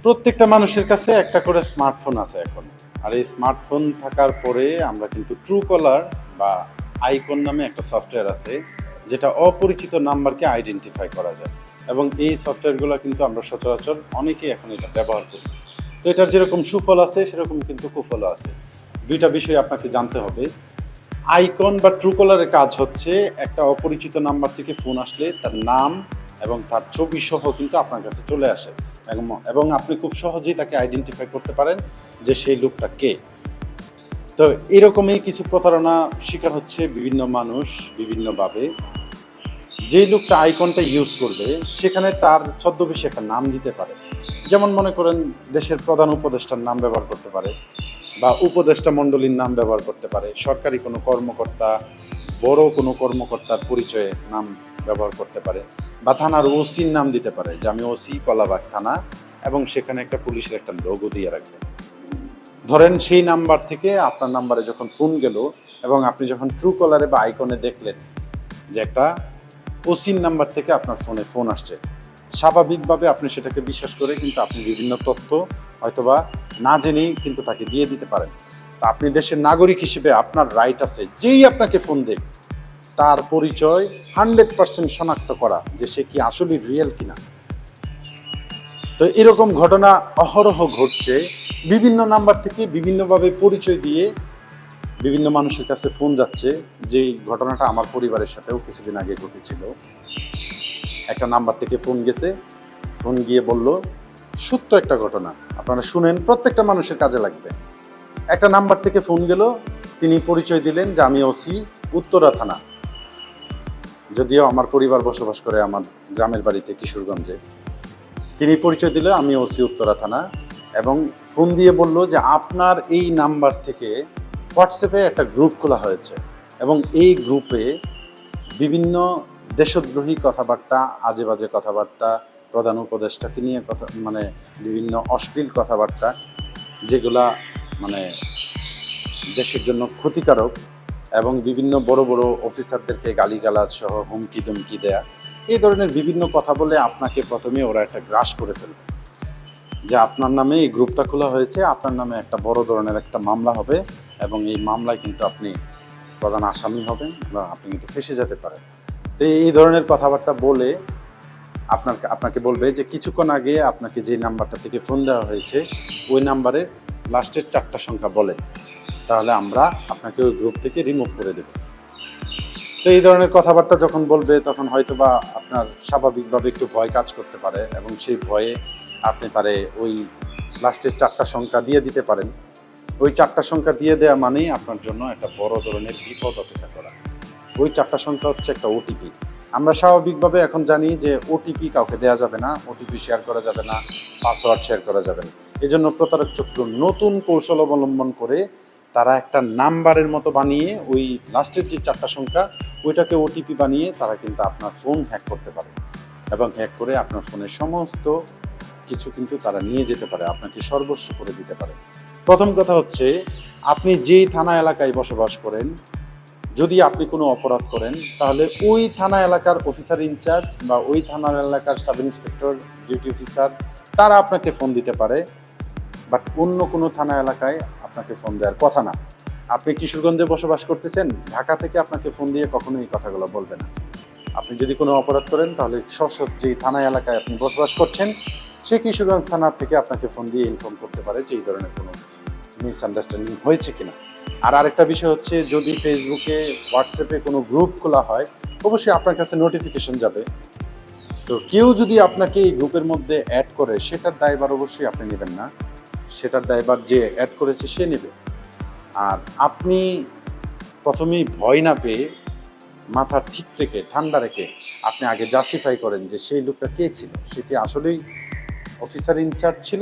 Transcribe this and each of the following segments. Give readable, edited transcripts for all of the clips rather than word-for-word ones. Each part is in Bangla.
প্রত্যেকটা মানুষের কাছে একটা করে স্মার্টফোন আছে এখন। আর এই স্মার্টফোন থাকার পরে আমরা কিন্তু ট্রুকলার বা আইকন নামে একটা সফটওয়্যার আছে, যেটা অপরিচিত নাম্বারকে আইডেন্টিফাই করা যায়। এবং এই সফটওয়্যারগুলো কিন্তু আমরা সচরাচর অনেকেই এখন এটা ব্যবহার করি। তো এটার যেরকম সুফল আছে সেরকম কিন্তু কুফলও আছে। দুইটা বিষয় আপনাকে জানতে হবে। আইকন বা ট্রুকলারের কাজ হচ্ছে একটা অপরিচিত নাম্বার থেকে ফোন আসলে তার নাম এবং তার ছবি সহ কিন্তু আপনার কাছে চলে আসে, এবং আপনি খুব সহজেই তাকে আইডেন্টিফাই করতে পারেন যে সেই লোকটা কে। তো এরকমই কিছু প্রতারণা শিকার হচ্ছে বিভিন্ন মানুষ বিভিন্নভাবে। যেই লোকটা আইকনটা ইউজ করবে সেখানে তার ছদ্মবেশে একটা নাম দিতে পারে। যেমন মনে করেন দেশের প্রধান উপদেষ্টার নাম ব্যবহার করতে পারে, বা উপদেষ্টা মণ্ডলীর নাম ব্যবহার করতে পারে, সরকারি কোনো কর্মকর্তা, বড় কোনো কর্মকর্তার পরিচয়ে নাম ব্যবহার করতে পারে, বা থানার ওসির নাম দিতে পারে যে আমি ওসি কলাবাগ থানা, এবং সেখানে একটা পুলিশের একটা লোগো দিয়ে রাখবে। ধরেন সেই নাম্বার থেকে আপনার নাম্বারে যখন ফোন গেল এবং আপনি যখন ট্রু কলারে বা আইকনে দেখলেন যে একটা ওসির নাম্বার থেকে আপনার ফোনে ফোন আসছে, স্বাভাবিকভাবে আপনি সেটাকে বিশ্বাস করে কিন্তু আপনি বিভিন্ন তথ্য হয়তোবা না জেনেই কিন্তু তাকে দিয়ে দিতে পারেন। তা আপনি দেশের নাগরিক হিসেবে আপনার রাইট আছে যেই আপনাকে ফোন দেয় তার পরিচয় 100% শনাক্ত করা যে সে কি আসলে রিয়েল কিনা। তো এরকম ঘটনা অহরহ ঘটছে। বিভিন্ন নাম্বার থেকে বিভিন্নভাবে পরিচয় দিয়ে বিভিন্ন মানুষের কাছে ফোন যাচ্ছে। যেই ঘটনাটা আমার পরিবারের সাথেও কিছুদিন আগে ঘটেছিল। একটা নাম্বার থেকে ফোন গেছে, ফোন গিয়ে বলল, সত্য একটা ঘটনা, আপনারা শুনেন, প্রত্যেকটা মানুষের কাজে লাগবে। একটা নাম্বার থেকে ফোন গেল, তিনি পরিচয় দিলেন যে আমি ওসি উত্তরা থানা, যদিও আমার পরিবার বসবাস করে আমার গ্রামের বাড়িতে কিশোরগঞ্জে। তিনি পরিচয় দিল আমি ওসি উত্তরা থানা, এবং ফোন দিয়ে বলল যে আপনার এই নাম্বার থেকে হোয়াটসঅ্যাপে একটা গ্রুপ খোলা হয়েছে, এবং এই গ্রুপে বিভিন্ন দেশদ্রোহী কথাবার্তা, আজে বাজে কথাবার্তা, প্রধান উপদেষ্টাকে নিয়ে কথা, মানে বিভিন্ন অশ্লীল কথাবার্তা, যেগুলা মানে দেশের জন্য ক্ষতিকারক, এবং বিভিন্ন বড় বড় অফিসারদেরকে গালিগালাজ সহ হুমকি ধমকি দেয়া, এই ধরনের বিভিন্ন কথা বলে আপনাকে প্রথমে ওরা একটা গ্রাস করে ফেলবে যে আপনার নামে এই গ্রুপটা খোলা হয়েছে, আপনার নামে একটা বড় ধরনের একটা মামলা হবে, এবং এই মামলায় কিন্তু আপনি প্রধান আসামি হবেন বা আপনি কিন্তু ফেঁসে যেতে পারেন। তো এই ধরনের কথাবার্তা বলে আপনাকে বলবে যে কিছুক্ষণ আগে আপনাকে যে নাম্বারটা থেকে ফোন দেওয়া হয়েছে ওই নাম্বারের লাস্টের 4টা সংখ্যা বলেন, তাহলে আমরা আপনাকে ওই গ্রুপ থেকে রিমুভ করে দেব। তো এই ধরনের কথাবার্তা যখন বলবে তখন হয়তোবা আপনার স্বাভাবিকভাবে একটু ভয় কাজ করতে পারে, এবং সেই ভয়ে আপনি তারে ওই লাস্টের 4টা সংখ্যা দিয়ে দিতে পারেন। ওই 4টা সংখ্যা দিয়ে দেওয়া মানেই আপনার জন্য একটা বড় ধরনের বিপদ অপেক্ষা করা। ওই 4টা সংখ্যা হচ্ছে একটা ওটিপি। আমরা স্বাভাবিকভাবে এখন জানি যে ওটিপি কাউকে দেওয়া যাবে না, ওটিপি শেয়ার করা যাবে না, পাসওয়ার্ড শেয়ার করা যাবে না। এই জন্য প্রতারক চক্র নতুন কৌশল অবলম্বন করে তারা একটা নাম্বারের মতো বানিয়ে ওই লাস্টের যে 4টা সংখ্যা ওইটাকে ওটিপি বানিয়ে তারা কিন্তু আপনার ফোন হ্যাক করতে পারে, এবং হ্যাক করে আপনার ফোনের সমস্ত কিছু কিন্তু তারা নিয়ে যেতে পারে, আপনাকে সর্বস্ব করে দিতে পারে। প্রথম কথা হচ্ছে, আপনি যেই থানা এলাকায় বসবাস করেন, যদি আপনি কোনো অপরাধ করেন তাহলে ওই থানা এলাকার অফিসার ইনচার্জ বা ওই থানার এলাকার সাব ইন্সপেক্টর, ডিউটি অফিসার, তারা আপনাকে ফোন দিতে পারে, বাট অন্য কোনো থানা এলাকায় আপনাকে ফোন দেওয়ার কথা না। আপনি কিশোরগঞ্জে বসবাস করতেছেন, ঢাকা থেকে আপনাকে ফোন দিয়ে কখনোই এই কথাগুলো বলবে না। আপনি যদি কোনো অপরাধ করেন তাহলে যেই থানা এলাকায় আপনি বসবাস করছেন সেই কিশোরগঞ্জ থানার থেকে আপনাকে ফোন দিয়ে ইনফর্ম করতে পারে যে এই ধরনের কোনো মিসআন্ডারস্ট্যান্ডিং হয়েছে কিনা। আর আরেকটা বিষয় হচ্ছে, যদি ফেসবুকে, হোয়াটসঅ্যাপে কোনো গ্রুপ খোলা হয় অবশ্যই আপনার কাছে নোটিফিকেশন যাবে। তো কেউ যদি আপনাকে এই গ্রুপের মধ্যে অ্যাড করে সেটার দায়ভার অবশ্যই আপনি নেবেন না, সেটার দায়ভার যে অ্যাড করেছে সে নেবে। আর আপনি প্রথমেই ভয় না পেয়ে মাথা ঠিক রেখে, ঠান্ডা রেখে আপনি আগে জাস্টিফাই করেন যে সেই লোকটা কে ছিল, সে কি আসলেই অফিসার ইনচার্জ ছিল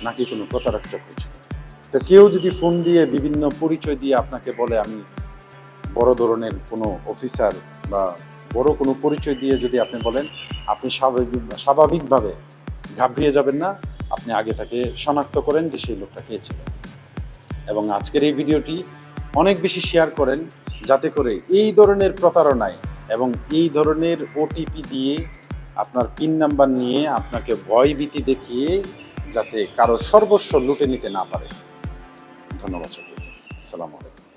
নাকি কোনো প্রতারক চক্র ছিল। তো কেউ যদি ফোন দিয়ে বিভিন্ন পরিচয় দিয়ে আপনাকে বলে আমি বড় ধরনের কোনো অফিসার বা বড় কোনো পরিচয় দিয়ে যদি আপনি বলেন, আপনি স্বাভাবিকভাবে ঘাবড়িয়ে যাবেন না, আপনি আগে তাকে শনাক্ত করেন যে সেই লোকটা কে ছিল। এবং আজকের এই ভিডিওটি অনেক বেশি শেয়ার করেন, যাতে করে এই ধরনের প্রতারণায় এবং এই ধরনের ওটিপি দিয়ে আপনার পিন নাম্বার নিয়ে আপনাকে ভয়ভীতি দেখিয়ে যাতে কারো সর্বস্ব লুটে নিতে না পারে। ধন্যবাদ সকলকে। আসসালামু আলাইকুম।